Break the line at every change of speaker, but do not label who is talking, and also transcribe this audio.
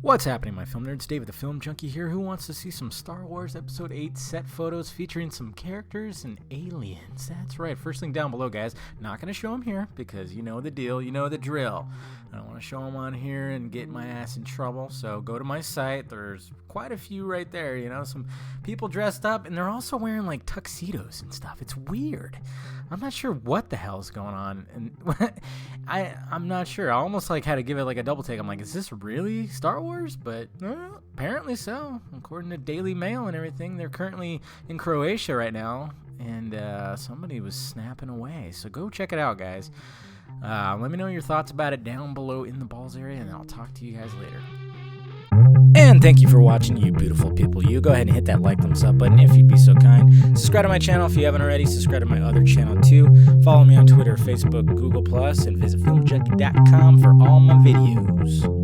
What's happening, my film nerds? David the Film Junkie here, who wants to see some Star Wars Episode 8 set photos featuring some characters and aliens. That's right, first link down below, guys. Not going to show them here because you know the deal, you know the drill. I don't want to show them on here and get my ass in trouble, so go to my site. There's quite a few right there, you know, some people dressed up, and they're also wearing like tuxedos and stuff. It's weird. I'm not sure what the hell's going on, and I'm not sure. I almost like had to give it like a double take. I'm like, is this really Star Wars? But apparently so. According to Daily Mail and everything, they're currently in Croatia right now, and somebody was snapping away. So go check it out, guys. Let me know your thoughts about it down below in the balls area, and I'll talk to you guys later. And thank you for watching, you beautiful people. You go ahead and hit that like, thumbs up button if you'd be so kind. Subscribe to my channel if you haven't already. Subscribe to my other channel too. Follow me on Twitter, Facebook, Google+, and visit filmjunkie.com for all my videos.